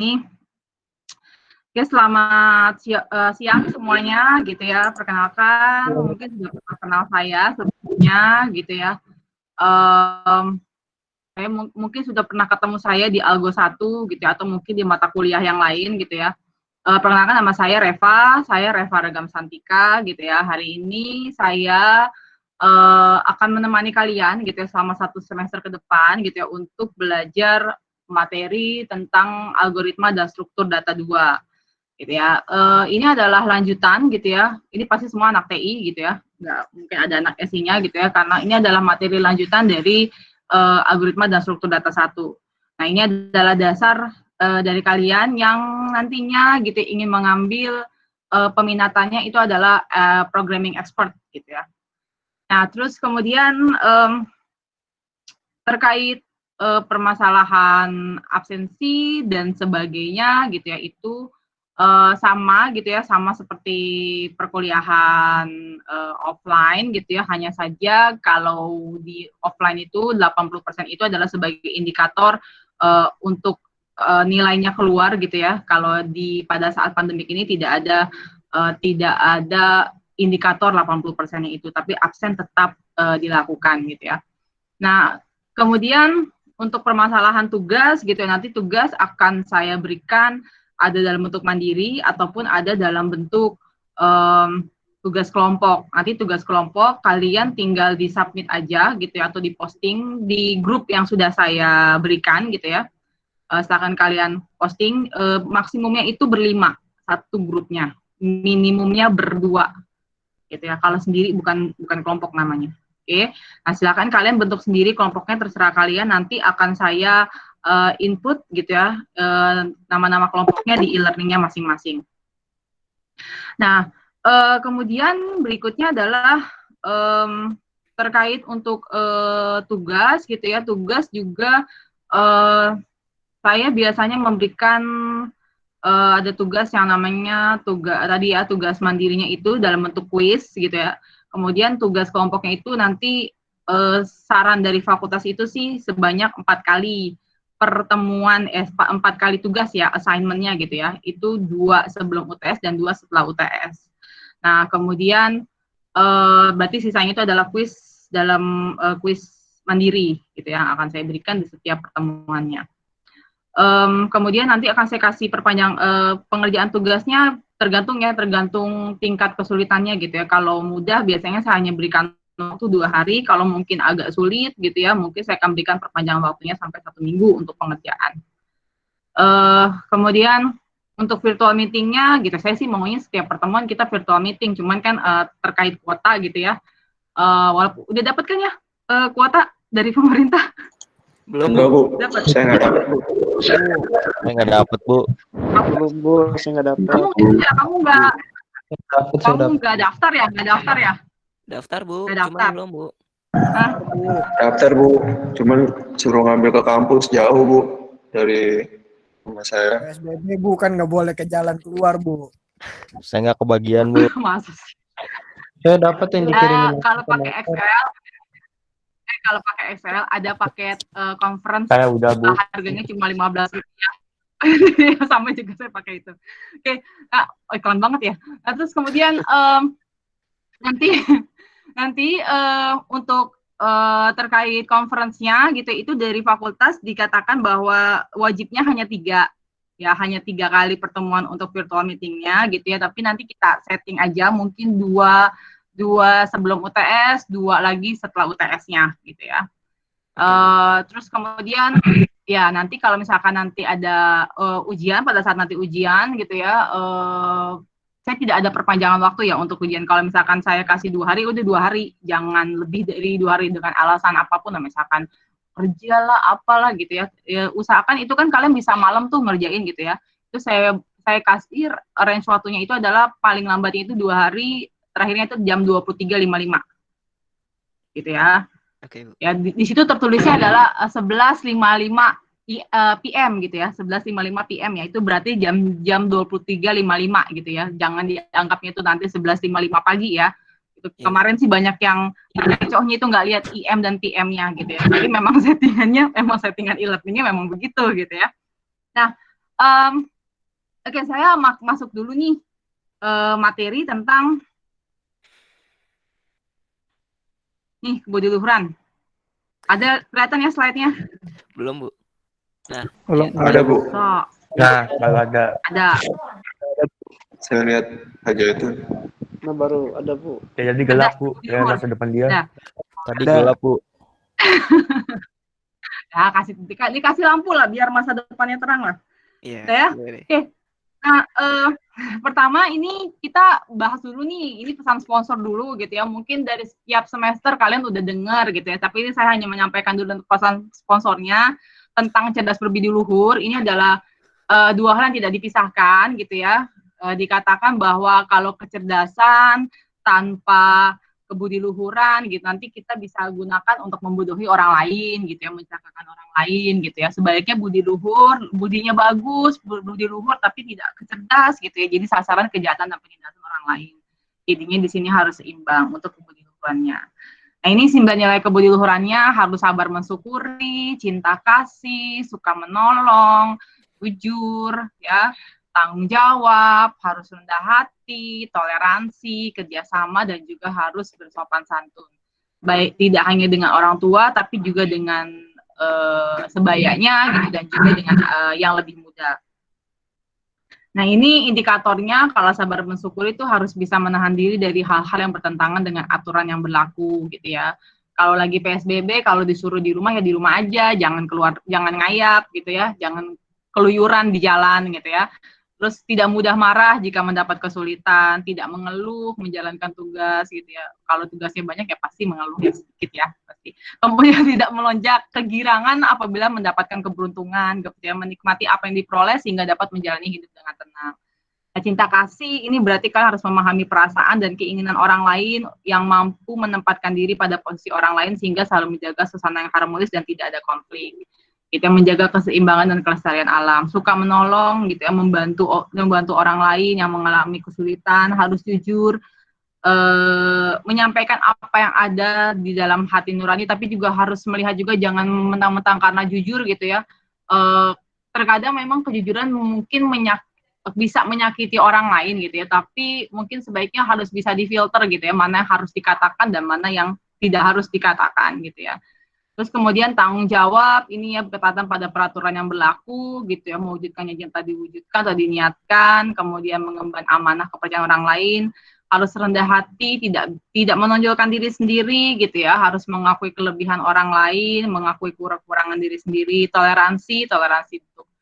Oke, selamat siang semuanya gitu ya. Perkenalkan, mungkin sudah pernah kenal saya sebelumnya gitu ya. Saya mungkin sudah pernah ketemu saya di Algo 1 gitu ya, atau mungkin di mata kuliah yang lain gitu ya. Perkenalkan, nama saya Reva Regam Santika gitu ya. Hari ini saya akan menemani kalian gitu ya selama 1 semester ke depan gitu ya untuk belajar materi tentang algoritma dan struktur data 2 gitu ya. Ini adalah lanjutan gitu ya. Ini pasti semua anak TI gitu ya. Nggak mungkin ada anak SI-nya gitu ya, karena ini adalah materi lanjutan dari algoritma dan struktur data 1. Nah, ini adalah dasar dari kalian yang nantinya gitu ingin mengambil peminatannya itu adalah programming expert gitu ya. Nah, terus kemudian terkait permasalahan absensi dan sebagainya gitu ya, itu sama gitu ya, sama seperti perkuliahan offline gitu ya, hanya saja kalau di offline itu 80% itu adalah sebagai indikator untuk nilainya keluar gitu ya. Kalau pada saat pandemik ini tidak ada indikator 80%-nya itu, tapi absen tetap dilakukan gitu ya. Nah, kemudian untuk permasalahan tugas gitu ya, nanti tugas akan saya berikan ada dalam bentuk mandiri ataupun ada dalam bentuk tugas kelompok. Nanti tugas kelompok kalian tinggal di-submit aja gitu ya, atau di-posting di grup yang sudah saya berikan gitu ya. Silakan kalian posting, maksimumnya itu ber-5 satu grupnya, minimumnya ber-2 gitu ya. Kalau sendiri bukan kelompok namanya. Oke. Nah, silakan kalian bentuk sendiri kelompoknya, terserah kalian, nanti akan saya input gitu ya, nama-nama kelompoknya di e-learning-nya masing-masing. Nah, kemudian berikutnya adalah terkait untuk tugas gitu ya. Tugas juga saya biasanya memberikan ada tugas yang namanya tugas mandirinya itu dalam bentuk kuis gitu ya. Kemudian tugas kelompoknya itu nanti saran dari fakultas itu sih sebanyak 4 kali pertemuan, 4 kali tugas ya, assignment-nya gitu ya. Itu 2 sebelum UTS dan 2 setelah UTS. Nah, kemudian berarti sisanya itu adalah kuis dalam kuis mandiri gitu ya, yang akan saya berikan di setiap pertemuannya. Kemudian nanti akan saya kasih perpanjang pengerjaan tugasnya tergantung tingkat kesulitannya gitu ya. Kalau mudah biasanya saya hanya berikan waktu 2 hari, kalau mungkin agak sulit gitu ya, mungkin saya akan berikan perpanjangan waktunya sampai 1 minggu untuk pengerjaan. Kemudian untuk virtual meeting-nya gitu, saya sih maunya setiap pertemuan kita virtual meeting, cuman kan terkait kuota gitu ya. Walaupun udah dapat kan ya kuota dari pemerintah? Belum, Bu. Dapat. Saya nggak dapat, Bu. Saya nggak dapat, Bu. Belum, Bu. Saya nggak dapat. Kamu nggak daftar ya? Nggak daftar ya? Daftar, Bu. Nggak daftar. Cuman belum, Bu. Hah? Daftar, Bu. Cuman suruh ngambil ke kampus jauh, Bu. Dari rumah saya. PSBB, Bu, kan nggak boleh ke jalan keluar, Bu. Saya nggak kebagian, Bu. Masa sih? Saya dapat yang dikirimin. Kalau pakai Excel ada paket conference. Saya udah, Bu. Harganya cuma Rp15. Sama juga saya pakai itu. Oke, nah, iklan banget ya. Nah, terus kemudian nanti untuk terkait conference-nya gitu, itu dari fakultas dikatakan bahwa wajibnya hanya 3 ya, hanya 3 kali pertemuan untuk virtual meeting-nya gitu ya. Tapi nanti kita setting aja mungkin 2 sebelum UTS, 2 lagi setelah UTS-nya gitu ya. Terus kemudian ya nanti kalau misalkan nanti ada ujian, pada saat nanti ujian gitu ya, saya tidak ada perpanjangan waktu ya untuk ujian. Kalau misalkan saya kasih 2 hari, udah 2 hari, jangan lebih dari 2 hari dengan alasan apapun, misalkan kerja lah, apalah gitu ya. Usahakan itu kan kalian bisa malam tuh ngerjain gitu ya. Itu saya kasih range waktunya itu adalah paling lambatnya itu 2 hari, terakhirnya itu jam 23.55 gitu ya. Oke, Bu. Ya di situ tertulisnya adalah 11.55 PM gitu ya, 11.55 PM ya, itu berarti jam 23.55 gitu ya. Jangan dianggapnya itu nanti 11.55 pagi ya. Itu kemarin sih banyak yang cohnya itu nggak lihat IM dan PM-nya gitu ya. Jadi memang settingan e-learning-nya memang begitu gitu ya. Nah, Oke, saya masuk dulu nih materi tentang nih kebudiluhuran. Ada kelihatan ya slide-nya? Belum, Bu. Nah, Belum. ya. Ada, Bu. So, Nah, kalau ada. ada. Saya lihat aja itu. Nah baru ada Bu. Ya jadi gelap, Bu. Ya masa depan dia. Ada. Tadi Ada. gelap, Bu. Ya, dikasih lampu lah biar masa depannya terang lah. Iya. Ya. boleh. Oke. Nah, pertama ini kita bahas dulu nih, ini pesan sponsor dulu gitu ya. Mungkin dari setiap semester kalian udah dengar gitu ya, tapi ini saya hanya menyampaikan dulu untuk pesan sponsornya tentang cerdas berbudi luhur. Ini adalah dua hal yang tidak dipisahkan gitu ya. Dikatakan bahwa kalau kecerdasan tanpa kebudiluhuran gitu nanti kita bisa gunakan untuk membodohi orang lain gitu ya, mencelakakan orang lain gitu ya. Sebaliknya budinya bagus, budi luhur tapi tidak kecerdas gitu ya. Jadi sasaran kejahatan dan penindasan orang lain. Jadinya di sini harus seimbang untuk kebudiluhurannya. Nah, ini 9 nilai kebudiluhurannya harus sabar mensyukuri, cinta kasih, suka menolong, jujur ya, tanggung jawab, harus rendah hati, toleransi, kerjasama, dan juga harus bersopan santun. Baik tidak hanya dengan orang tua, tapi juga dengan sebayanya gitu, dan juga dengan yang lebih muda. Nah, ini indikatornya kalau sabar mensyukuri itu harus bisa menahan diri dari hal-hal yang bertentangan dengan aturan yang berlaku gitu ya. Kalau lagi PSBB, kalau disuruh di rumah ya di rumah aja, jangan keluar, jangan ngayap gitu ya, jangan keluyuran di jalan gitu ya. Terus tidak mudah marah jika mendapat kesulitan, tidak mengeluh menjalankan tugas gitu ya. Kalau tugasnya banyak ya pasti mengeluh ya sedikit ya pasti. Kemudian tidak melonjak kegirangan apabila mendapatkan keberuntungan, gitu ya, menikmati apa yang diperoleh sehingga dapat menjalani hidup dengan tenang. Nah, cinta kasih ini berarti kan harus memahami perasaan dan keinginan orang lain yang mampu menempatkan diri pada posisi orang lain sehingga selalu menjaga suasana yang harmonis dan tidak ada konflik. Kita menjaga keseimbangan dan kelestarian alam, suka menolong gitu ya, membantu orang lain yang mengalami kesulitan, harus jujur, menyampaikan apa yang ada di dalam hati nurani, tapi juga harus melihat juga jangan mentang-mentang karena jujur gitu ya. Terkadang memang kejujuran mungkin bisa menyakiti orang lain gitu ya, tapi mungkin sebaiknya harus bisa difilter gitu ya, mana yang harus dikatakan dan mana yang tidak harus dikatakan gitu ya. Terus kemudian tanggung jawab, ini ya berkaitan pada peraturan yang berlaku gitu ya, mewujudkannya yang tadi diwujudkan atau diniatkan, kemudian mengemban amanah kepercayaan orang lain, harus rendah hati, tidak menonjolkan diri sendiri gitu ya, harus mengakui kelebihan orang lain, mengakui kekurangan diri sendiri, toleransi untuk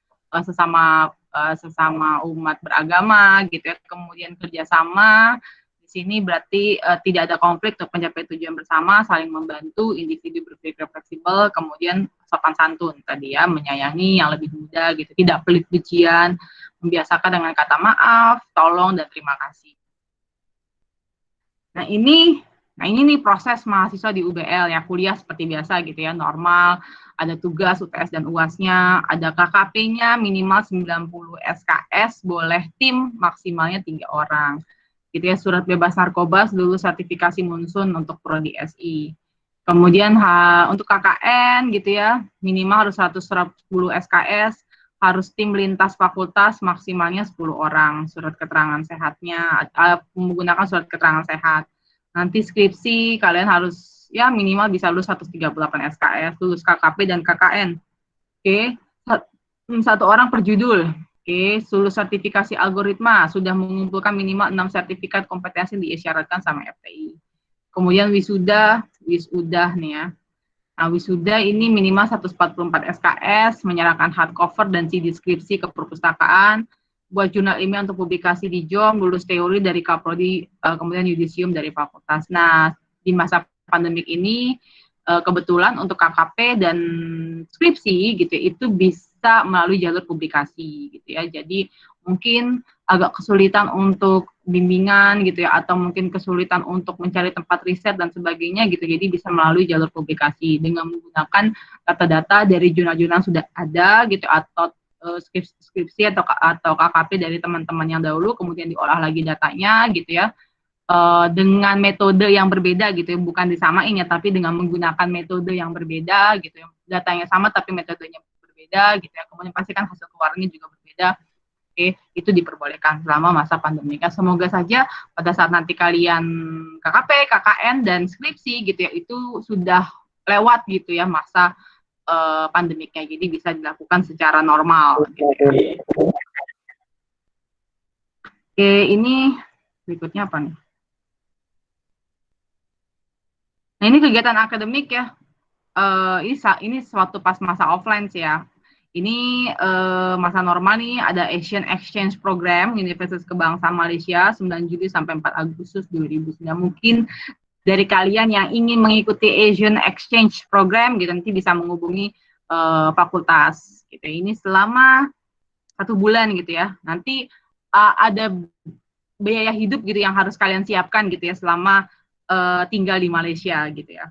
sesama umat beragama gitu ya, kemudian kerjasama. Di sini berarti tidak ada konflik untuk mencapai tujuan bersama, saling membantu, individu berpikir fleksibel, kemudian sopan santun tadi ya, menyayangi yang lebih muda gitu, tidak pelit pujian, membiasakan dengan kata maaf, tolong, dan terima kasih. Nah ini nih proses mahasiswa di UBL ya, kuliah seperti biasa gitu ya, normal, ada tugas UTS dan UAS-nya, ada KKP-nya minimal 90 SKS, boleh tim maksimalnya 3 orang. Gitu ya, surat bebas narkoba, lulus sertifikasi Munsun untuk prodi SI. Kemudian untuk KKN gitu ya, minimal harus 110 SKS, harus tim lintas fakultas maksimalnya 10 orang, surat keterangan sehatnya, menggunakan surat keterangan sehat. Nanti skripsi kalian harus ya minimal bisa lulus 138 SKS, lulus KKP dan KKN. Oke, 1 orang per judul. Oke, lulus sertifikasi algoritma, sudah mengumpulkan minimal 6 sertifikat kompetensi diisyaratkan sama FTI. Kemudian wisuda nih ya. Nah, wisuda ini minimal 144 SKS, menyerahkan hardcover dan CD skripsi ke perpustakaan, buat jurnal ilmiah untuk publikasi di JOM, lulus teori dari Kaprodi, kemudian yudisium dari fakultas. Nah, di masa pandemik ini, kebetulan untuk KKP dan skripsi gitu itu bisa melalui jalur publikasi gitu ya. Jadi mungkin agak kesulitan untuk bimbingan gitu ya, atau mungkin kesulitan untuk mencari tempat riset dan sebagainya gitu. Jadi bisa melalui jalur publikasi dengan menggunakan data-data dari jurnal-jurnal sudah ada gitu, atau skripsi atau KKP dari teman-teman yang dahulu, kemudian diolah lagi datanya gitu ya. Dengan metode yang berbeda gitu ya, bukan disamain ya, tapi dengan menggunakan metode yang berbeda gitu ya, datanya sama tapi metodenya berbeda gitu ya, kemudian pasti kan hasil keluarnya juga berbeda berbeda. Oke, itu diperbolehkan selama masa pandemi. Semoga saja pada saat nanti kalian KKP, KKN, dan skripsi gitu ya, itu sudah lewat gitu ya masa pandemiknya, jadi bisa dilakukan secara normal. Gitu ya. Oke, ini berikutnya apa nih? Nah, ini kegiatan akademik ya. Ini suatu pas masa offline sih ya. Ini masa normal nih, ada Asian Exchange Program Universitas Kebangsaan Malaysia 9 Juli sampai 4 Agustus 2009. Mungkin dari kalian yang ingin mengikuti Asian Exchange Program gitu nanti bisa menghubungi fakultas gitu. Ini selama 1 bulan gitu ya. Nanti ada biaya hidup gitu yang harus kalian siapkan gitu ya selama tinggal di Malaysia gitu ya.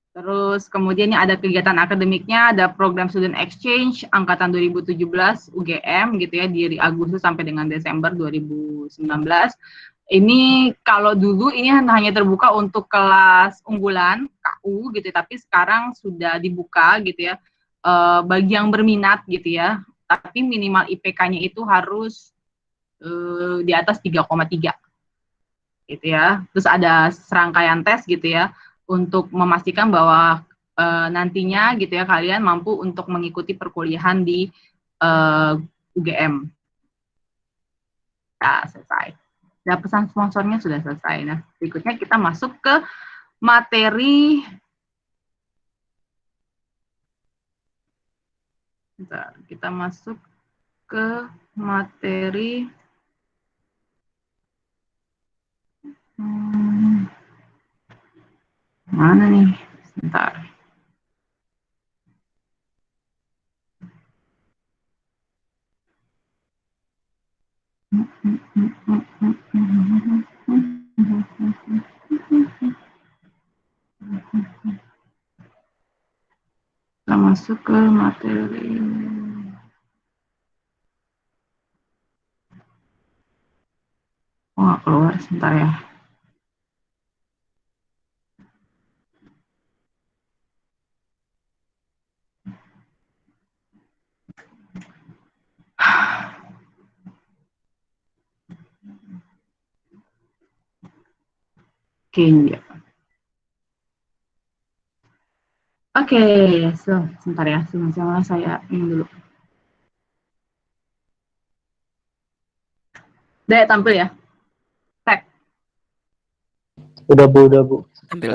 Terus kemudian ada kegiatan akademiknya, ada program student exchange angkatan 2017 UGM gitu ya, dari Agustus sampai dengan Desember 2019. Ini kalau dulu ini hanya terbuka untuk kelas unggulan KU gitu, tapi sekarang sudah dibuka gitu ya bagi yang berminat gitu ya. Tapi minimal IPK-nya itu harus di atas 3,3 gitu ya. Terus ada serangkaian tes gitu ya, untuk memastikan bahwa nantinya gitu ya kalian mampu untuk mengikuti perkuliahan di UGM. Nah, selesai. Nah, pesan sponsornya sudah selesai. Nah, berikutnya kita masuk ke materi. Bentar, kita masuk ke materi. Mana nih? Sebentar. Kita masuk ke materi. Oh, nggak keluar, sebentar ya. Oke, Oke, sebentar ya, sama saya ini dulu. Udah tampil ya? Tag. Udah Bu. Tampil.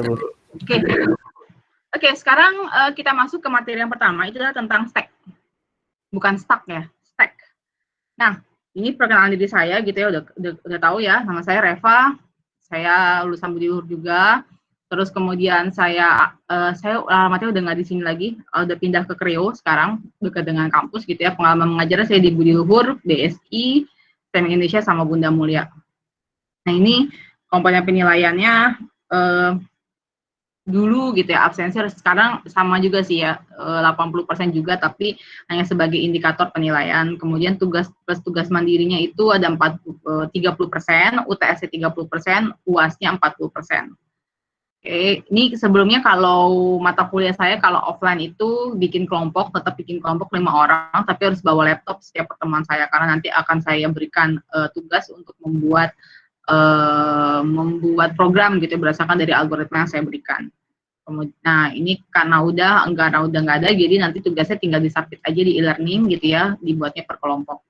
Oke, sekarang kita masuk ke materi yang pertama, itu adalah tentang stack. Bukan stack ya, stack. Nah, ini perkenalan diri saya gitu ya, udah tahu ya, nama saya Reva, saya lulusan Budi Luhur juga. Terus kemudian saya alamatnya udah nggak di sini lagi, udah pindah ke Kreo sekarang, dekat dengan kampus gitu ya. Pengalaman mengajarnya saya di Budi Luhur, BSI, STEM Indonesia, sama Bunda Mulia. Nah, ini komponen penilaiannya dulu gitu ya, absensi sekarang sama juga sih ya, 80% juga, tapi hanya sebagai indikator penilaian. Kemudian tugas plus tugas mandirinya itu ada 30%, UTS 30%, UAS-nya 40%. Oke, ini sebelumnya kalau mata kuliah saya kalau offline itu bikin kelompok, tetap bikin kelompok 5 orang, tapi harus bawa laptop setiap pertemuan saya, karena nanti akan saya berikan tugas untuk membuat program gitu berdasarkan dari algoritma yang saya berikan. Nah, ini karena udah nggak ada, jadi nanti tugasnya tinggal disubmit aja di e-learning gitu ya, dibuatnya per kelompok.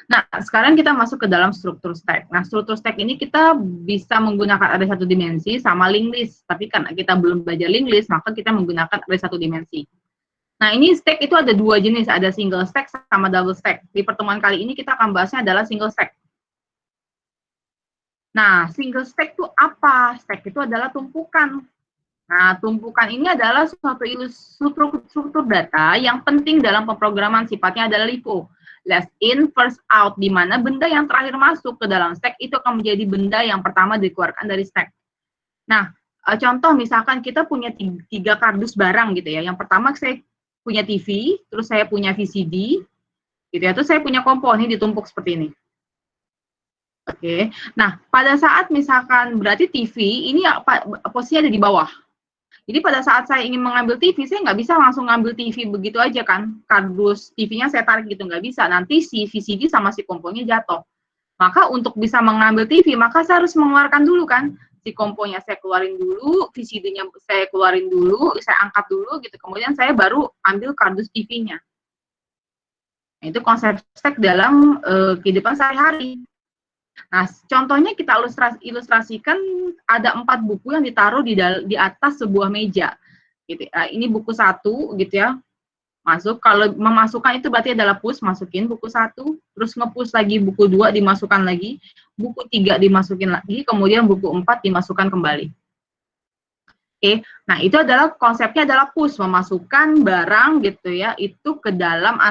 Nah, sekarang kita masuk ke dalam struktur stack. Nah, struktur stack ini kita bisa menggunakan array 1 dimensi sama linked list, tapi karena kita belum belajar linked list, maka kita menggunakan array 1 dimensi. Nah, ini stack itu ada 2 jenis, ada single stack sama double stack. Di pertemuan kali ini kita akan bahasnya adalah single stack. Nah, single stack itu apa? Stack itu adalah tumpukan. Nah, tumpukan ini adalah suatu struktur data yang penting dalam pemrograman, sifatnya adalah LIFO. Last in, first out, di mana benda yang terakhir masuk ke dalam stack itu akan menjadi benda yang pertama dikeluarkan dari stack. Nah, contoh misalkan kita punya 3 kardus barang gitu ya. Yang pertama saya punya TV, terus saya punya VCD, gitu ya. Terus saya punya komponen ditumpuk seperti ini. Oke. Nah, pada saat misalkan berarti TV ini posisinya ada di bawah. Jadi pada saat saya ingin mengambil TV, saya nggak bisa langsung ngambil TV begitu aja kan. Kardus TV-nya saya tarik gitu, nggak bisa. Nanti si VCD sama si komponya jatuh. Maka untuk bisa mengambil TV, maka saya harus mengeluarkan dulu kan. Si komponya saya keluarin dulu, VCD-nya saya keluarin dulu, saya angkat dulu gitu. Kemudian saya baru ambil kardus TV-nya. Nah, itu konsep stack dalam kehidupan sehari-hari. Nah, contohnya kita ilustrasikan ada 4 buku yang ditaruh di atas sebuah meja. Gitu. Ini buku 1 gitu ya. Masuk, kalau memasukkan itu berarti adalah push, masukin buku 1, terus nge-push lagi buku 2 dimasukkan lagi, buku 3 dimasukin lagi, kemudian buku 4 dimasukkan kembali. Oke, nah itu adalah konsepnya adalah push, memasukkan barang gitu ya, itu ke dalam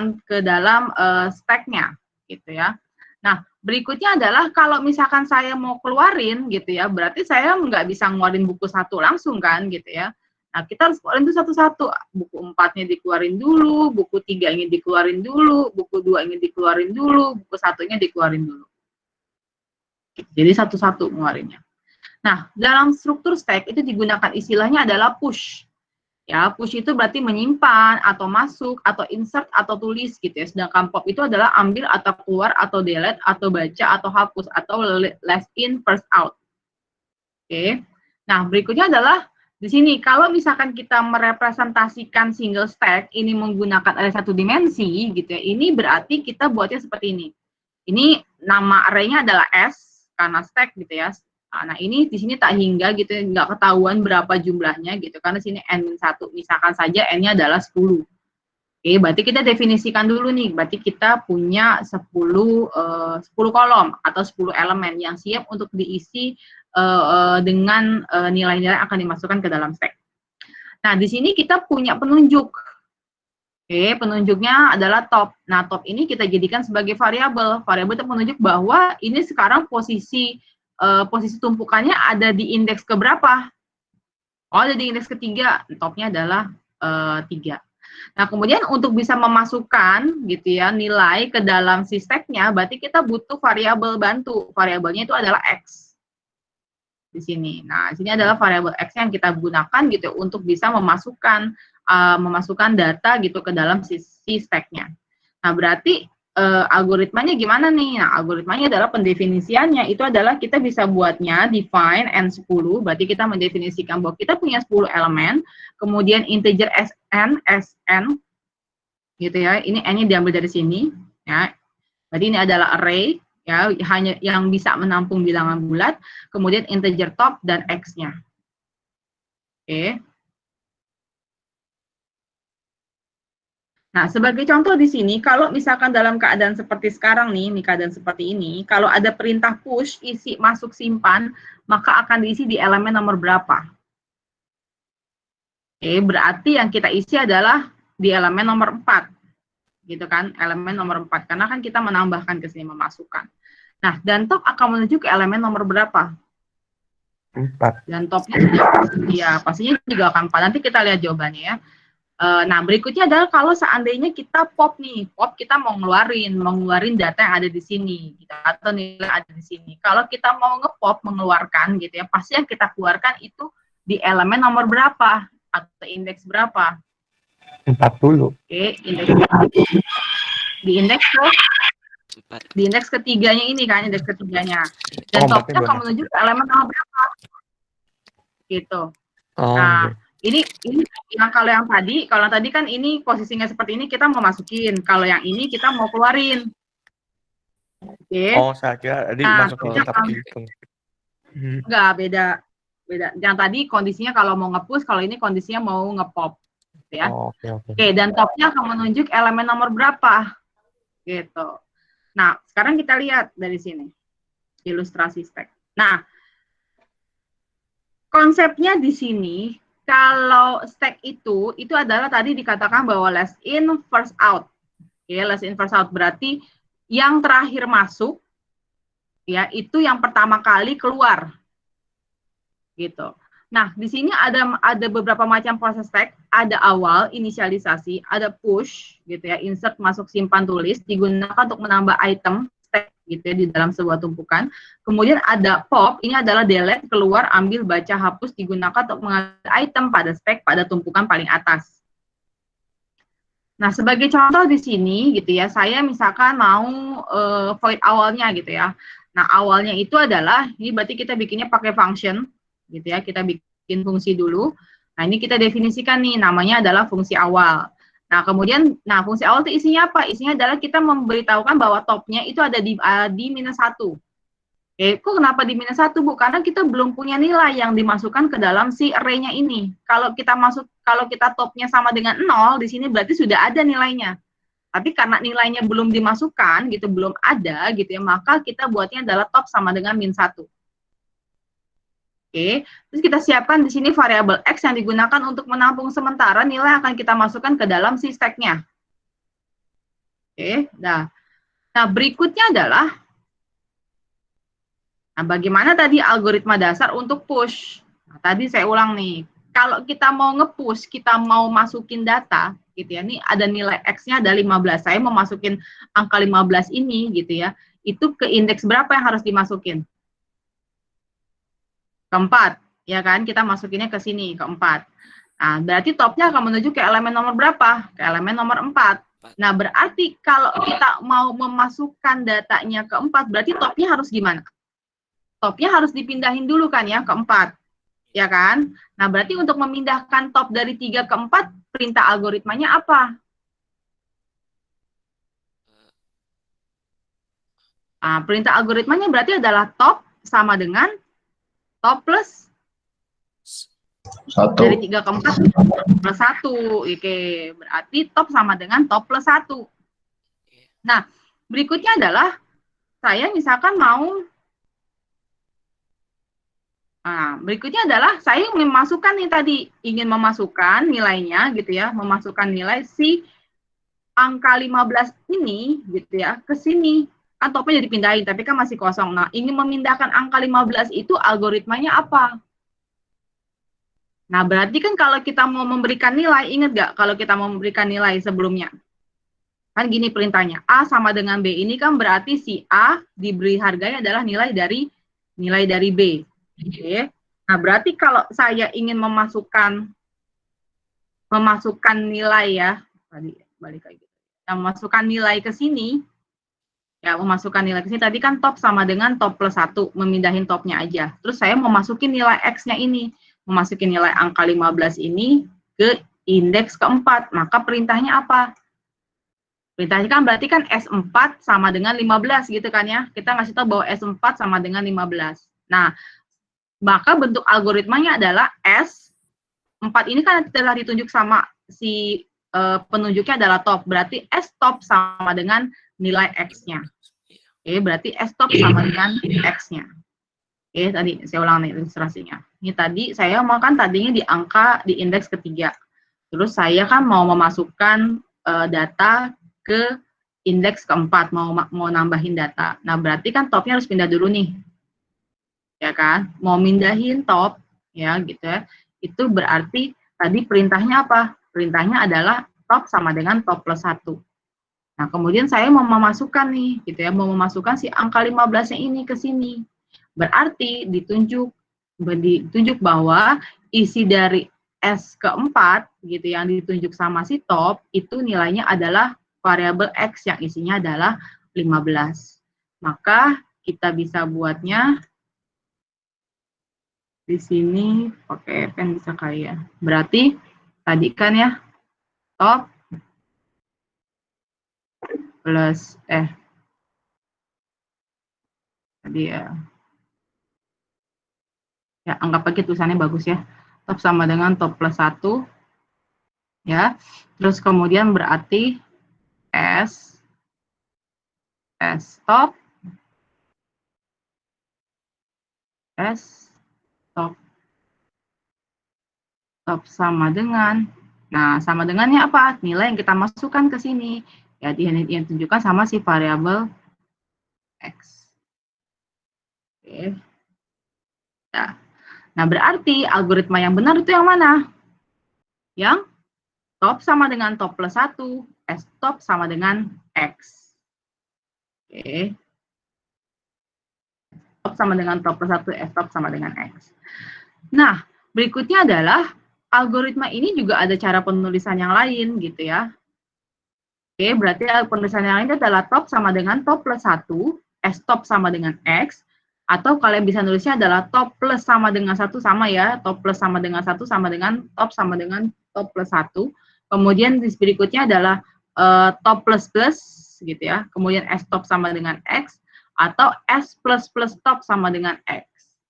stack-nya gitu ya. Nah, berikutnya adalah kalau misalkan saya mau keluarin gitu ya, berarti saya nggak bisa ngeluarin buku 1 langsung kan gitu ya. Nah, kita harus keluarin itu satu-satu. Buku 4-nya dikeluarin dulu, buku 3-nya dikeluarin dulu, buku 2-nya dikeluarin dulu, buku 1-nya dikeluarin dulu. Jadi satu-satu ngeluarinnya. Nah, dalam struktur stack itu digunakan istilahnya adalah push. Ya, push itu berarti menyimpan atau masuk atau insert atau tulis gitu ya. Sedangkan pop itu adalah ambil atau keluar atau delete atau baca atau hapus atau last in first out. Oke. Nah, berikutnya adalah di sini, kalau misalkan kita merepresentasikan single stack, ini menggunakan array 1 dimensi, gitu ya, ini berarti kita buatnya seperti ini. Ini nama array-nya adalah S, karena stack, gitu ya. Nah, ini di sini tak hingga, gitu ya, nggak ketahuan berapa jumlahnya, gitu, karena sini N-1, misalkan saja N-nya adalah 10. Oke, berarti kita definisikan dulu nih, berarti kita punya 10 kolom, atau 10 elemen yang siap untuk diisi dengan nilai-nilai akan dimasukkan ke dalam stack. Nah, di sini kita punya penunjuk. Oke, penunjuknya adalah top. Nah, top ini kita jadikan sebagai variabel. Variabel itu menunjuk bahwa ini sekarang posisi tumpukannya ada di indeks keberapa? Oh, ada di indeks ketiga. Topnya adalah 3. Nah, kemudian untuk bisa memasukkan gitu ya nilai ke dalam si stack-nya, berarti kita butuh variabel bantu. Variabelnya itu adalah X. Di sini. Nah, di sini adalah variabel X yang kita gunakan gitu untuk bisa memasukkan data gitu ke dalam si stack-nya. Nah, berarti algoritmanya gimana nih? Nah, algoritmanya adalah pendefinisiannya itu adalah kita bisa buatnya define N10, berarti kita mendefinisikan bahwa kita punya 10 elemen, kemudian integer Sn gitu ya. Ini N-nya diambil dari sini ya. Berarti ini adalah array ya, hanya yang bisa menampung bilangan bulat, kemudian integer top dan X-nya. Oke. Nah, sebagai contoh di sini, kalau misalkan dalam keadaan seperti sekarang nih, keadaan seperti ini, kalau ada perintah push, isi, masuk, simpan, maka akan diisi di elemen nomor berapa? Oke, berarti yang kita isi adalah di elemen nomor 4. Gitu kan, elemen nomor 4, karena kan kita menambahkan ke sini, memasukkan. Nah, dan top akan menuju ke elemen nomor berapa? 4. Dan topnya ya pastinya juga akan 4. Nanti kita lihat jawabannya ya. Nah, berikutnya adalah kalau seandainya kita pop nih, kita mau ngeluarin data yang ada di sini, gitu, atau nilai ada di sini. Kalau kita mau ngepop, mengeluarkan gitu ya, pasti yang kita keluarkan itu di elemen nomor berapa atau indeks berapa? 40. Oke, di indeks ketiganya ini kan, indeks ketiganya. Dan topnya akan menuju ke elemen nomor berapa? Gitu. Nah, ini yang kalau yang tadi kan ini posisinya seperti ini, kita mau masukin. Kalau yang ini kita mau keluarin. Oke. Oh, saya kira tadi masukin tetap dihitung. Enggak, beda. Yang tadi kondisinya kalau mau nge-push, kalau ini kondisinya mau nge-pop. Gitu ya. Oke, dan topnya akan menunjuk elemen nomor berapa. Gitu. Nah, sekarang kita lihat dari sini. Ilustrasi stack. Nah, konsepnya di sini, kalau stack itu adalah tadi dikatakan bahwa last in, first out. Oke, last in, first out berarti yang terakhir masuk, ya itu yang pertama kali keluar. Gitu. Nah, di sini ada beberapa macam proses stack, ada awal, inisialisasi, ada push, gitu ya, insert, masuk, simpan, tulis, digunakan untuk menambah item, stack gitu ya, di dalam sebuah tumpukan. Kemudian ada pop, ini adalah delete, keluar, ambil, baca, hapus, digunakan untuk mengambil item pada spek pada tumpukan paling atas. Nah, sebagai contoh di sini gitu ya, saya misalkan mau void awalnya gitu ya. Nah, awalnya itu adalah, ini berarti kita bikinnya pakai function gitu ya, kita bikin fungsi dulu. Nah, ini kita definisikan nih, namanya adalah fungsi awal. Nah, kemudian, fungsi awal itu isinya apa? Isinya adalah kita memberitahukan bahwa topnya itu ada di -1. Oke, kok kenapa di -1, Bu? Karena kita belum punya nilai yang dimasukkan ke dalam si array-nya ini. Kalau kita topnya sama dengan 0, di sini berarti sudah ada nilainya. Tapi karena nilainya belum dimasukkan, gitu, belum ada, gitu ya, maka kita buatnya adalah top sama dengan -1. Oke, terus kita siapkan di sini variabel X yang digunakan untuk menampung sementara nilai akan kita masukkan ke dalam si stack-nya. Oke, nah berikutnya adalah, bagaimana tadi algoritma dasar untuk push? Nah, tadi saya ulang nih, kalau kita mau nge-push, kita mau masukin data, gitu ya, ini ada nilai X-nya ada 15, saya mau masukin angka 15 ini, gitu ya, itu ke indeks berapa yang harus dimasukin? Keempat, ya kan? Kita masukinnya ke sini, keempat. Nah, berarti topnya akan menuju ke elemen nomor berapa? Ke elemen nomor 4. Nah, berarti kalau kita mau memasukkan datanya ke 4, berarti topnya harus gimana? Topnya harus dipindahin dulu kan ya, ke 4. Ya kan? Nah, berarti untuk memindahkan top dari 3 ke 4, perintah algoritmanya apa? Nah, perintah algoritmanya berarti adalah top sama dengan top plus 1. dari 3 ke 4 plus 1. Oke, berarti top sama dengan top plus 1. Nah, berikutnya adalah saya misalkan mau, berikutnya adalah saya memasukkan nih tadi, ingin memasukkan nilainya gitu ya, memasukkan nilai si angka 15 ini gitu ya ke sini. Kan topnya jadi pindahin, tapi kan masih kosong. Nah, ingin memindahkan angka 15 itu algoritmanya apa? Nah, berarti kan kalau kita mau memberikan nilai, ingat nggak kalau kita mau memberikan nilai sebelumnya? Kan gini perintahnya, A sama dengan B, ini kan berarti si A diberi harganya adalah nilai dari B. Oke. Nah, berarti kalau saya ingin memasukkan nilai ya, tadi balik lagi. Yang memasukkan nilai ke sini, ya memasukkan nilai ke sini, tadi kan top sama dengan top plus 1, memindahin topnya aja. Terus saya mau masukin nilai X-nya ini, memasukin nilai angka 15 ini ke indeks keempat, maka perintahnya apa? Perintahnya kan berarti kan S4 sama dengan 15 gitu kan ya. Kita ngasih tahu bahwa S4 sama dengan 15. Nah, maka bentuk algoritmanya adalah S4 ini kan telah ditunjuk sama si penunjuknya adalah top. Berarti S top sama dengan nilai X-nya. Oke, berarti S top sama dengan X-nya. Oke, tadi saya ulang nih ilustrasinya. Ini tadi saya mau kan tadinya di angka di indeks ketiga. Terus saya kan mau memasukkan data ke indeks keempat, mau nambahin data. Nah, berarti kan topnya harus pindah dulu nih. Ya kan? Mau mindahin top, ya gitu ya. Itu berarti tadi perintahnya apa? Perintahnya adalah top sama dengan top plus 1. Nah, kemudian saya mau memasukkan nih, gitu ya, mau memasukkan si angka 15-nya ini ke sini. Berarti ditunjuk bahwa isi dari S keempat, gitu, yang ditunjuk sama si top, itu nilainya adalah variabel X yang isinya adalah 15. Maka kita bisa buatnya di sini pakai pen bisa kali ya. Berarti tadi kan ya, top plus tadi ya anggap aja tulisannya bagus ya, top sama dengan top plus 1 ya, terus kemudian berarti S top sama dengan, nah sama dengannya apa? Nilai yang kita masukkan ke sini ya, yang ditunjukkan sama si variabel X. Oke. Nah, berarti algoritma yang benar itu yang mana? Yang top sama dengan top plus 1, S top sama dengan X. Oke. top sama dengan top plus 1, S top sama dengan X. Nah, berikutnya adalah algoritma ini juga ada cara penulisan yang lain gitu ya. Oke, berarti penulisan yang lain adalah top sama dengan top plus 1, S top sama dengan X, atau kalian bisa nulisnya adalah top plus sama dengan 1 sama ya, top plus sama dengan 1 sama dengan top plus 1. Kemudian berikutnya adalah top plus plus gitu ya, kemudian S top sama dengan X, atau S plus plus top sama dengan X.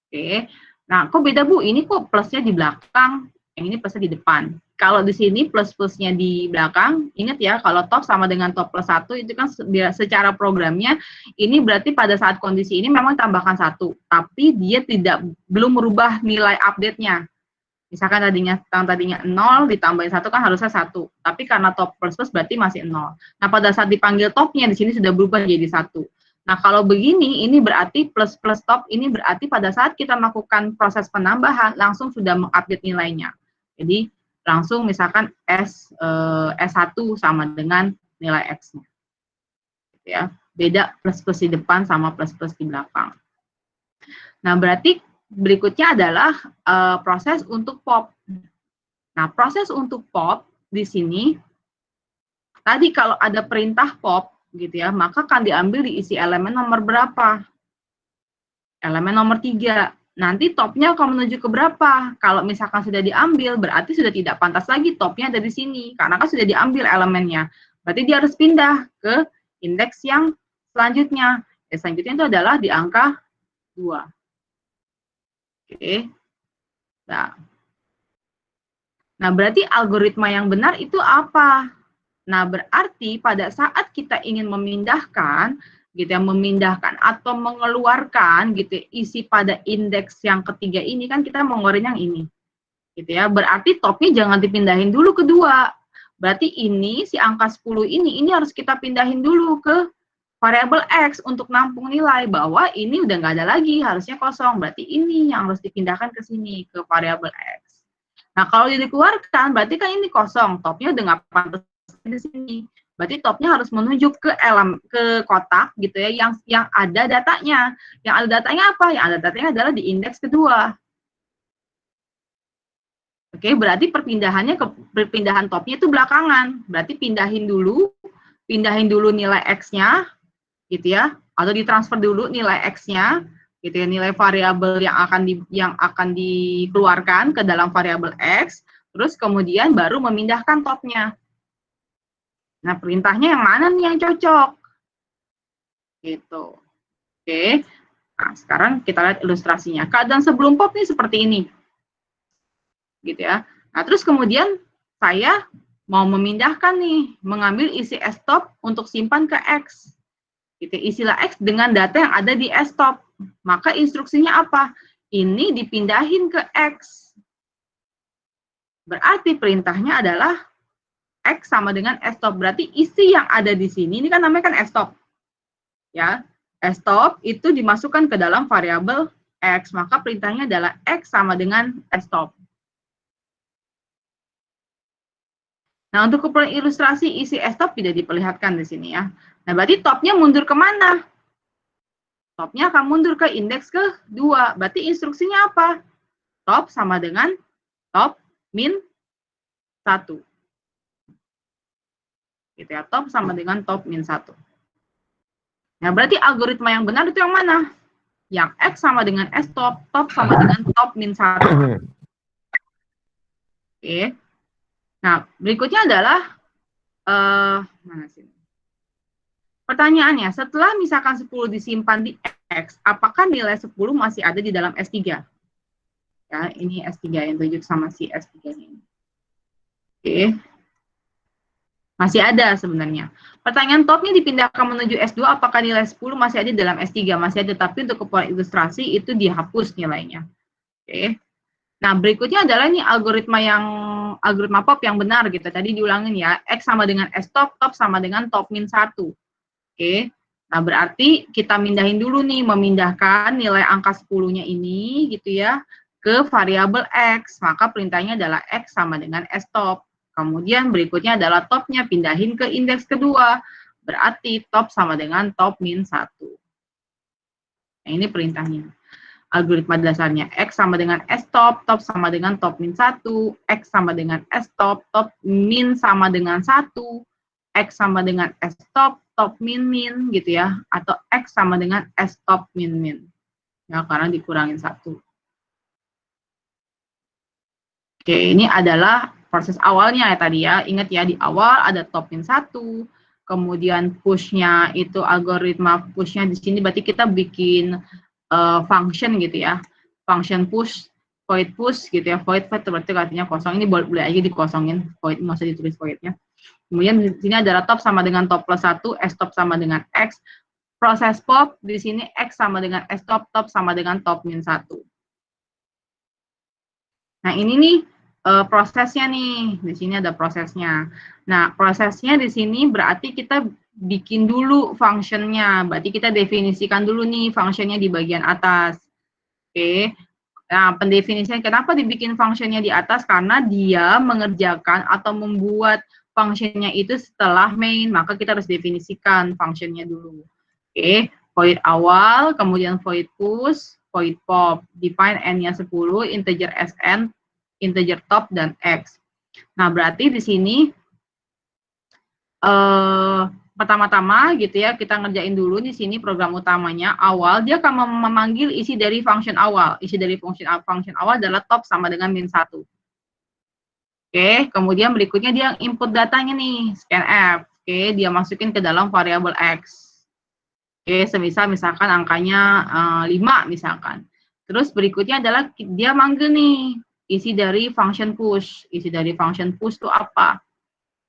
Oke, nah kok beda Bu, ini kok plusnya di belakang, yang ini plusnya di depan. Kalau di sini plus-plusnya di belakang, ingat ya, kalau top sama dengan top plus 1, itu kan secara programnya, ini berarti pada saat kondisi ini memang tambahkan 1, tapi dia belum merubah nilai update-nya. Misalkan tadinya 0, ditambahin 1 kan harusnya 1, tapi karena top plus plus berarti masih 0. Nah, pada saat dipanggil topnya, di sini sudah berubah jadi 1. Nah, kalau begini, ini berarti plus plus top, ini berarti pada saat kita melakukan proses penambahan, langsung sudah mengupdate nilainya. Jadi, langsung misalkan S1 sama dengan nilai X-nya. Ya, beda plus-plus di depan sama plus-plus di belakang. Nah, berarti berikutnya adalah proses untuk pop. Nah, proses untuk pop di sini, tadi kalau ada perintah pop, gitu ya, maka akan diambil diisi elemen nomor berapa? Elemen nomor 3. Nanti topnya akan menuju ke berapa? Kalau misalkan sudah diambil, berarti sudah tidak pantas lagi topnya ada di sini, karena kan sudah diambil elemennya. Berarti dia harus pindah ke indeks yang selanjutnya. Ya, selanjutnya itu adalah di angka 2. Oke. Nah, berarti algoritma yang benar itu apa? Nah, berarti pada saat kita ingin memindahkan, gitu ya, memindahkan atau mengeluarkan gitu ya, isi pada indeks yang ketiga ini, kan kita mau ngeluarin yang ini, gitu ya. Berarti topnya jangan dipindahin dulu ke 2. Berarti ini si angka 10 ini harus kita pindahin dulu ke variabel X untuk nampung nilai, bahwa ini udah nggak ada lagi, harusnya kosong. Berarti ini yang harus dipindahkan ke sini, ke variabel X. Nah, kalau dikeluarkan, berarti kan ini kosong, topnya udah nggak pantas di sini. Berarti topnya harus menuju ke kotak gitu ya, yang ada datanya. Yang ada datanya apa? Yang ada datanya adalah di indeks kedua. Oke, berarti perpindahan topnya itu belakangan. Berarti pindahin dulu nilai X-nya, gitu ya, atau ditransfer dulu nilai X-nya, gitu ya, nilai variabel yang akan dikeluarkan ke dalam variabel X, terus kemudian baru memindahkan topnya. Nah, perintahnya yang mana nih yang cocok? Gitu. Oke. Nah, sekarang kita lihat ilustrasinya. Keadaan sebelum pop nih seperti ini. Gitu ya. Nah, terus kemudian saya mau memindahkan nih, mengambil isi stop untuk simpan ke X. Gitu, isilah X dengan data yang ada di stop. Maka instruksinya apa? Ini dipindahin ke X. Berarti perintahnya adalah X sama dengan stop. Berarti isi yang ada di sini, ini kan namanya kan stop. Ya, stop itu dimasukkan ke dalam variabel X. Maka perintahnya adalah X sama dengan stop. Nah, untuk keperluan ilustrasi isi stop tidak diperlihatkan di sini ya. Nah, berarti topnya mundur kemana? Topnya akan mundur ke indeks ke-2. Berarti instruksinya apa? Top sama dengan top min 1. Gitu ya, top sama dengan top min 1. Nah, berarti algoritma yang benar itu yang mana? Yang X sama dengan stop, top sama dengan top min 1. Oke. Nah, berikutnya adalah mana sih? Pertanyaannya, setelah misalkan 10 disimpan di X, apakah nilai 10 masih ada di dalam S3? Ya, ini S3 yang tunjuk sama si S3 ini. Oke. Masih ada sebenarnya. Pertanyaan topnya dipindahkan menuju S2, apakah nilai 10 masih ada di dalam S3? Masih ada, tapi untuk keperluan ilustrasi itu dihapus nilainya. Oke. Nah, berikutnya adalah ini algoritma pop yang benar gitu. Tadi diulangin ya, X sama dengan S top, top sama dengan top min 1. Oke. Nah, berarti kita mindahin dulu nih, memindahkan nilai angka 10-nya ini gitu ya ke variabel X. Maka perintahnya adalah X sama dengan S top. Kemudian berikutnya adalah topnya pindahin ke indeks kedua. Berarti top sama dengan top min 1. Nah, ini perintahnya. Algoritma dasarnya X sama dengan S top, top sama dengan top min 1, X sama dengan S top, top min sama dengan 1, X sama dengan S top, top min min gitu ya, atau X sama dengan S top min min. Ya, karena dikurangin 1. Oke, ini adalah proses awalnya ya tadi ya. Ingat ya, di awal ada top min 1, kemudian push-nya itu algoritma push-nya di sini berarti kita bikin function gitu ya, function push, void push gitu ya, void berarti artinya kosong, ini boleh aja dikosongin, void nggak usah ditulis voidnya. Kemudian di sini adalah top sama dengan top plus 1, S top sama dengan X, proses pop di sini X sama dengan S top, top sama dengan top min 1. Nah ini nih prosesnya nih, di sini ada prosesnya. Nah prosesnya di sini berarti kita bikin dulu functionnya, berarti kita definisikan dulu nih functionnya di bagian atas. Oke, nah pendefinisian kenapa dibikin functionnya di atas, karena dia mengerjakan atau membuat functionnya itu setelah main, maka kita harus definisikan functionnya dulu. Oke, void awal, kemudian void push, void pop, define n-nya 10, integer sn, integer top, dan x. Nah berarti di sini pertama-tama gitu ya, kita ngerjain dulu di sini program utamanya. Awal dia akan memanggil isi dari function awal. Isi dari function awal adalah top sama dengan min 1. Oke, kemudian berikutnya dia input datanya nih, scanf. Oke, dia masukin ke dalam variabel x. Oke, misalkan angkanya 5 misalkan. Terus berikutnya adalah dia manggil nih isi dari function push. Isi dari function push itu apa?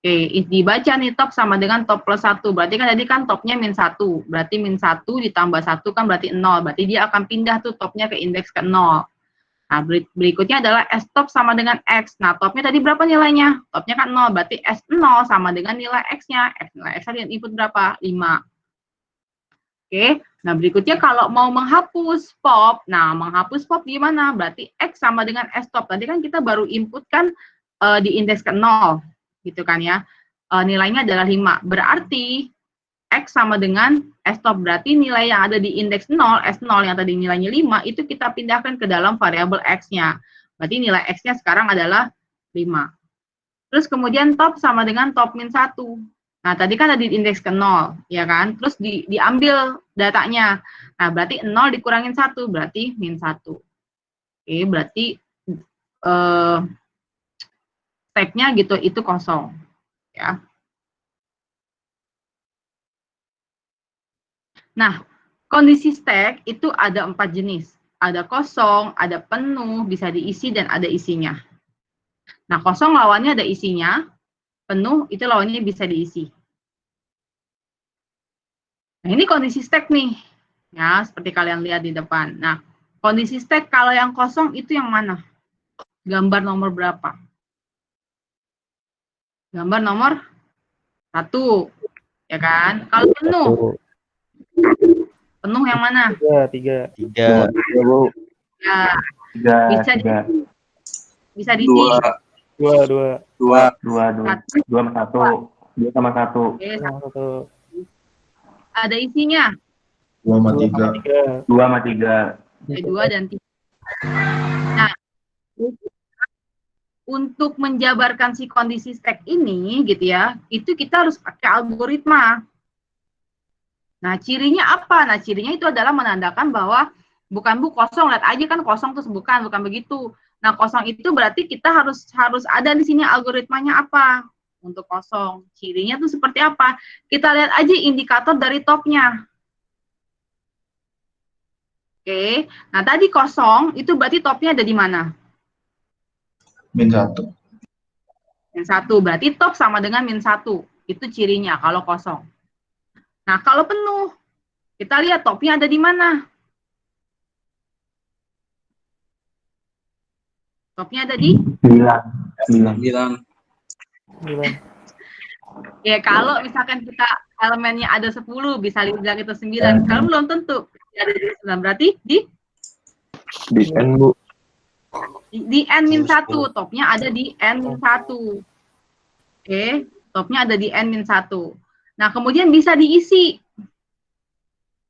Oke, dibaca nih top sama dengan top plus 1. Berarti kan tadi kan topnya min 1. Berarti min 1 ditambah 1 kan berarti 0. Berarti dia akan pindah tuh topnya ke indeks ke 0. Nah, berikutnya adalah S top sama dengan X. Nah, topnya tadi berapa nilainya? Topnya kan 0. Berarti S0 sama dengan nilai X-nya. Nilai X-nya input berapa? 5. Oke, nah berikutnya kalau mau menghapus pop. Nah, menghapus pop gimana? Berarti X sama dengan S top. Tadi kan kita baru input kan di indeks ke 0. Gitu kan ya, nilainya adalah 5, berarti X sama dengan S top, berarti nilai yang ada di indeks 0, S0 yang tadi nilainya 5, itu kita pindahkan ke dalam variabel X-nya, berarti nilai X-nya sekarang adalah 5. Terus kemudian top sama dengan top min 1, nah tadi kan ada di indeks ke 0, ya kan, terus diambil datanya, nah berarti 0 dikurangin 1, berarti min 1. Oke, berarti stack-nya gitu itu kosong ya. Nah, kondisi stack itu ada 4 jenis. Ada kosong, ada penuh, bisa diisi dan ada isinya. Nah, kosong lawannya ada isinya, penuh itu lawannya bisa diisi. Nah, ini kondisi stack nih. Ya, seperti kalian lihat di depan. Nah, kondisi stack kalau yang kosong itu yang mana? Gambar nomor berapa? Gambar nomor 1, ya kan? Kalau penuh yang mana? 3. Tiga. Ya, bisa diisi. 2 sama 1. Oke, ada isinya. 2 sama 3. 2 sama 3. 2 dan 3. Nah, untuk menjabarkan si kondisi stack ini gitu ya, itu kita harus pakai algoritma. Nah, cirinya apa? Nah, cirinya itu adalah menandakan bahwa bukan kosong, lihat aja kan kosong terus bukan begitu. Nah, kosong itu berarti kita harus ada di sini algoritmanya apa untuk kosong. Cirinya tuh seperti apa? Kita lihat aja indikator dari topnya. Oke, nah tadi kosong itu berarti topnya ada di mana? Min 1. Min 1, berarti top sama dengan min 1. Itu cirinya kalau kosong. Nah, kalau penuh, kita lihat topnya ada di mana? Topnya ada di? 9. Ya, kalau misalkan kita elemennya ada 10, bisa dibilang itu 9. Kalau belum tentu. Ada di 9, berarti di N, Bu. Di N-1, topnya ada di N-1. Oke, topnya ada di N-1. Nah, kemudian bisa diisi.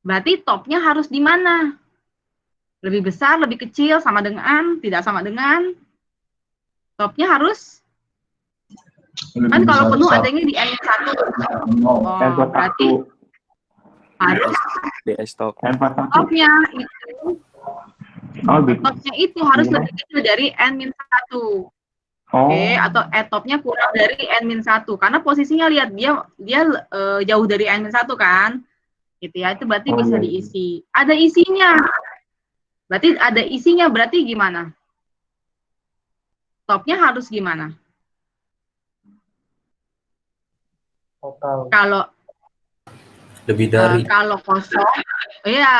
Berarti topnya harus di mana? Lebih besar, lebih kecil, sama dengan, tidak sama dengan. Topnya harus, kan kalau penuh adanya di N-1. Oh, berarti harus DS top. topnya itu, topnya itu harus lebih kecil dari N-1. Oke, atau topnya kurang dari N-1. Karena posisinya lihat, dia jauh dari N-1 kan. Gitu ya, itu berarti bisa diisi. Ada isinya. Berarti ada isinya, berarti gimana? Topnya harus gimana? Total. Kalau Lebih dari. kalau kosong, ya,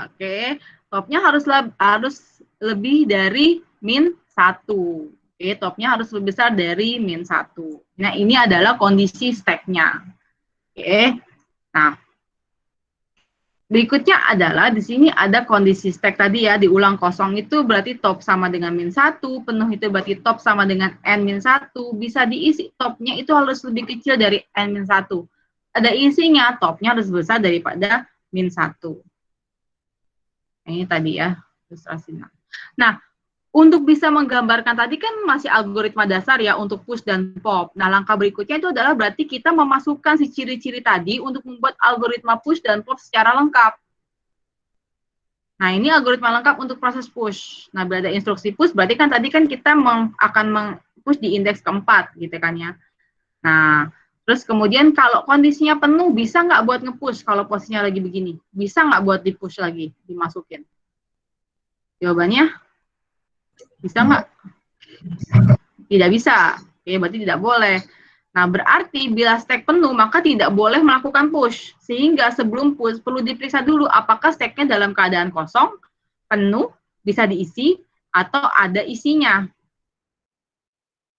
oke. Topnya harus lebih dari -1. Oke, topnya harus lebih besar dari -1. Nah, ini adalah kondisi stack-nya. Oke. Nah, berikutnya adalah di sini ada kondisi stack tadi ya, diulang kosong itu berarti top sama dengan -1, penuh itu berarti top sama dengan N-1, bisa diisi topnya itu harus lebih kecil dari N-1. Ada isinya, topnya harus besar daripada -1. Ini tadi ya, ilustrasinya. Nah, untuk bisa menggambarkan tadi kan masih algoritma dasar ya untuk push dan pop. Nah, langkah berikutnya itu adalah berarti kita memasukkan si ciri-ciri tadi untuk membuat algoritma push dan pop secara lengkap. Nah, ini algoritma lengkap untuk proses push. Nah, berada instruksi push, berarti kan tadi kan kita akan meng-push di indeks keempat, gitu kan ya. Nah, terus kemudian kalau kondisinya penuh, bisa nggak buat nge-push kalau posisinya lagi begini? Bisa nggak buat di-push lagi, dimasukin? Jawabannya? Bisa nggak? Tidak bisa. Oke, berarti tidak boleh. Nah, berarti bila stack penuh, maka tidak boleh melakukan push. Sehingga sebelum push, perlu diperiksa dulu apakah stacknya dalam keadaan kosong, penuh, bisa diisi, atau ada isinya.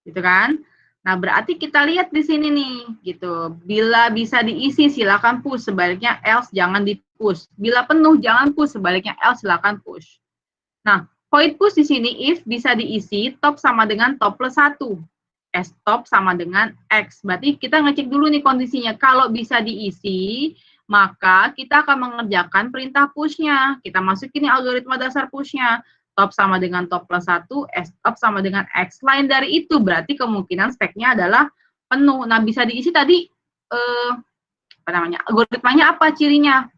Gitu kan? Nah, berarti kita lihat di sini nih, gitu. Bila bisa diisi, silakan push. Sebaliknya else, jangan di-push. Bila penuh, jangan push. Sebaliknya else, silakan push. Nah, void push di sini if bisa diisi, top sama dengan top plus 1. Stop sama dengan X. Berarti kita ngecek dulu nih kondisinya. Kalau bisa diisi, maka kita akan mengerjakan perintah push-nya. Kita masukin algoritma dasar push-nya. Top sama dengan top plus 1, stop sama dengan X. Lain dari itu, berarti kemungkinan stack-nya adalah penuh. Nah, bisa diisi tadi, apa namanya, algoritmanya apa cirinya?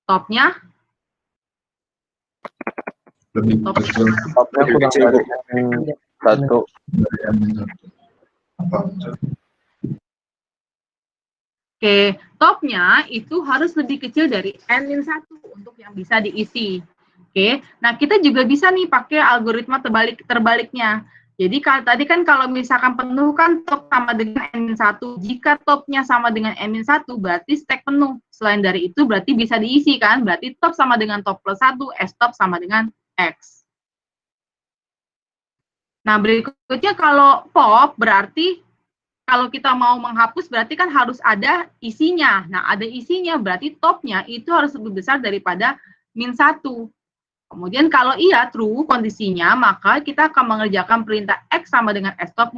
Topnya Lebih top kecil. Topnya Lebih kurang kecil, Bu. dari N1. Oke, topnya itu harus lebih kecil dari N-1 untuk yang bisa diisi. Oke, nah kita juga bisa nih pakai algoritma terbaliknya. Jadi tadi kan kalau misalkan penuh kan top sama dengan N-1. Jika topnya sama dengan N-1 berarti stack penuh. Selain dari itu berarti bisa diisi kan? Berarti top sama dengan top plus 1, stop sama dengan X. Nah, berikutnya kalau pop berarti kalau kita mau menghapus berarti kan harus ada isinya. Nah, ada isinya berarti topnya itu harus lebih besar daripada -1. Kemudian kalau iya true kondisinya, maka kita akan mengerjakan perintah X sama dengan stop,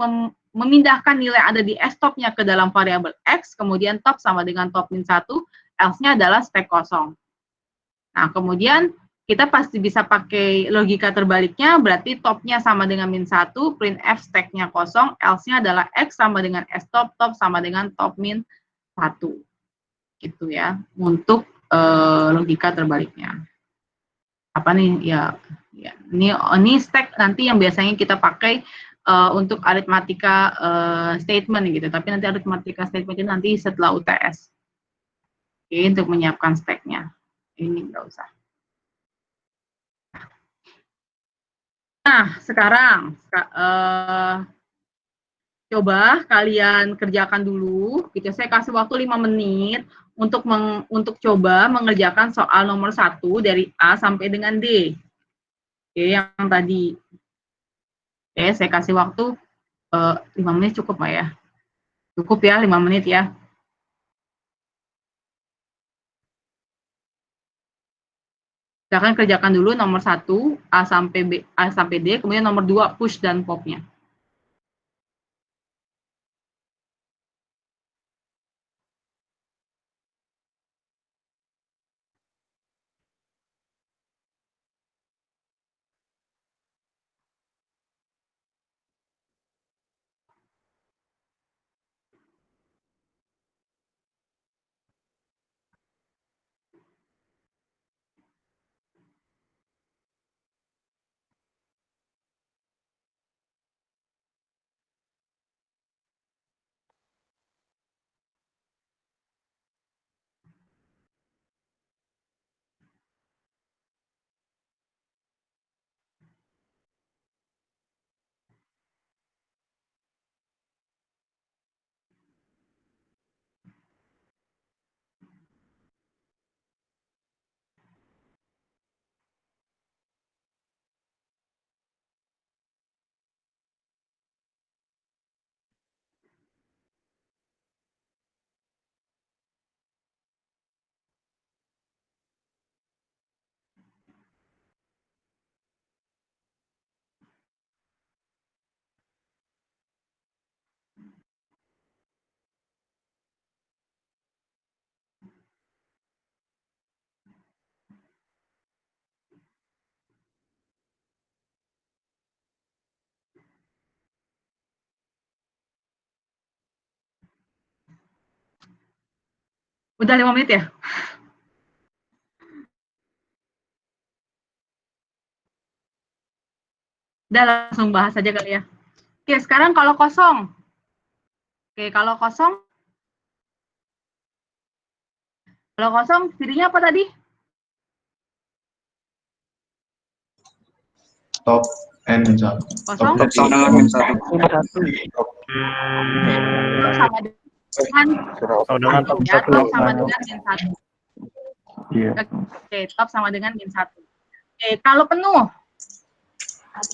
memindahkan nilai yang ada di stopnya ke dalam variabel X, kemudian top sama dengan top -1, else-nya adalah stack kosong. Nah, kemudian kita pasti bisa pakai logika terbaliknya, berarti topnya sama dengan -1, printf stack-nya kosong, else-nya adalah X sama dengan stop, top sama dengan top -1. Gitu ya, untuk logika terbaliknya. Apa nih? Ya ini stack nanti yang biasanya kita pakai untuk aritmatika statement gitu, tapi nanti aritmatika statement itu nanti setelah UTS. Oke, untuk menyiapkan stack-nya. Ini nggak usah. Nah, sekarang coba kalian kerjakan dulu, gitu. Saya kasih waktu 5 menit untuk coba mengerjakan soal nomor 1 dari A sampai dengan D. Oke, yang tadi. Oke, saya kasih waktu 5 menit cukup Pak ya? Cukup ya, 5 menit ya. Silakan kerjakan dulu nomor 1 A sampai D, kemudian nomor 2 push dan popnya. Udah 5 menit ya? Udah langsung bahas aja kali ya. Oke, sekarang kalau kosong. Oke, kalau kosong. Kalau kosong, cirinya apa tadi? Top N1. Kosong. Top sama dengan N1. Top sama dengan top ya, 1. top sama dengan min 1. Iya. Oke, top sama dengan min 1. Oke, kalau penuh.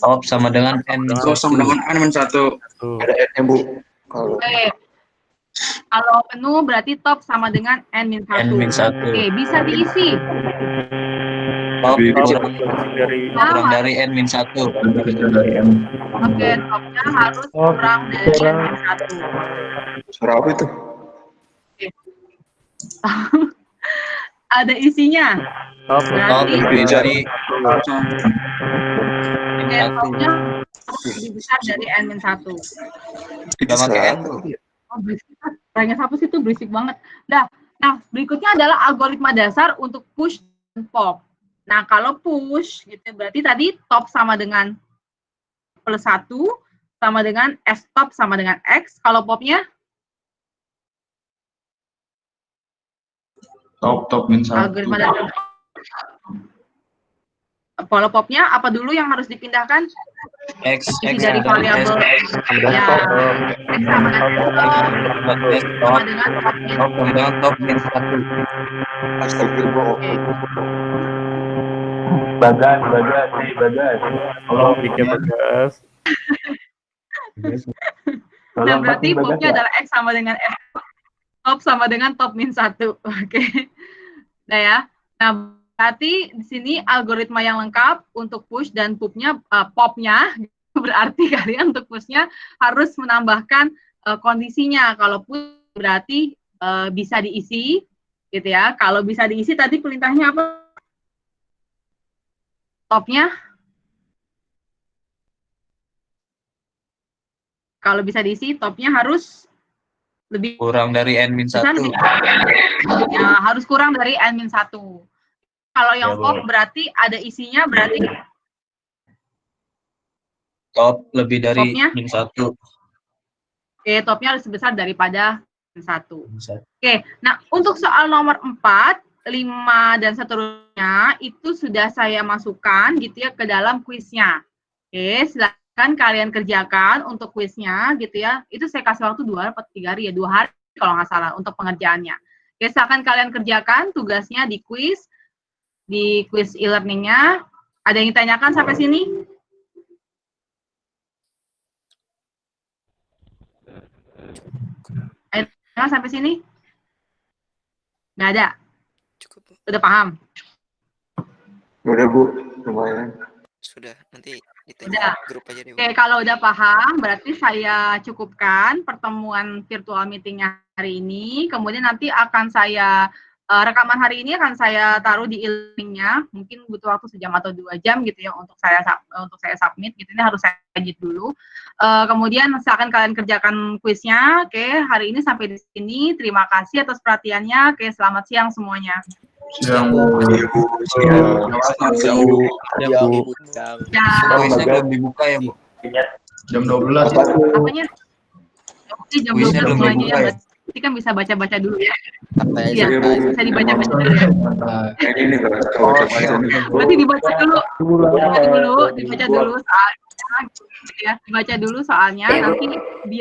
Top sama dengan N. Top sama dengan N-1. Ada N-nya, Bu. Kalau Oke. Kalau penuh berarti top sama dengan N-1. N-1. Oke, bisa diisi. Top Dari kurang dari N-1. dari N. Oke, topnya harus kurang dari N-1. Suara apa itu? Ada isinya. Top Berarti lebih dari topnya N1. lebih besar dari N-1. Tidak pakai N, Bu. Oh, berisik. Tanya siapa sih itu berisik banget. Nah, berikutnya adalah algoritma dasar untuk push dan pop. Nah, kalau push gitu berarti tadi top sama dengan +1 sama dengan S top sama dengan X. Kalau popnya Top min 1. algoritma dasar. Kalau popnya apa dulu yang harus dipindahkan? X Isi dari variabel ya X sama dengan S top sama dengan top min 1. top dengan top min 1. Astagfirullah. Bagas. Tolong bikin Bagas. Nah, berarti popnya adalah X sama dengan S top sama dengan top min 1. Oke. Nah ya. Nah, berarti di sini algoritma yang lengkap untuk push dan popnya berarti kalian untuk pushnya harus menambahkan kondisinya. Kalau push berarti bisa diisi gitu ya. Kalau bisa diisi tadi perintahnya apa? Topnya kalau bisa diisi topnya harus lebih Kurang dari N-1. ya, harus kurang dari N-1. Kalau yang pop berarti ada isinya berarti Top lebih dari Topnya? min 1. oke, topnya harus besar daripada N1. Oke, nah untuk soal nomor 4, 5 dan seterusnya itu sudah saya masukkan gitu ya ke dalam kuisnya. Oke, silakan kalian kerjakan untuk kuisnya gitu ya. Itu saya kasih waktu 2 atau 3 hari ya, 2 hari kalau nggak salah untuk pengerjaannya. Oke, silakan kalian kerjakan tugasnya di kuis e-learningnya. Ada yang ditanyakan sampai sini? Ayo, sampai sini? Nggak ada? Cukup, Bu. Udah paham? Udah, Bu. Lumayan. Sudah, nanti Udah. ditanya grup aja deh, Bu. Oke, kalau udah paham, berarti saya cukupkan pertemuan virtual meetingnya hari ini. Kemudian nanti akan saya rekaman hari ini akan saya taruh di e-learningnya. Mungkin butuh waktu sejam atau 2 jam gitu ya untuk saya submit. Gitu ini harus saya edit dulu. Kemudian silakan kalian kerjakan kuisnya. Oke, hari ini sampai di sini. Terima kasih atas perhatiannya. Oke, selamat siang semuanya. Siang, Bu. Siang. Ya. Kuisnya belum dibuka ya, Bu. Jam 12. Apanya? Oke, jam Kuisnya 12 belum mulainya dibuka ya. ya? Berarti kan bisa baca-baca dulu ya. Santai Iya, aja. bisa dibaca-baca dulu ya. Ini kan. Berarti dibaca dulu soalnya, gitu ya. Dibaca dulu soalnya, nanti biar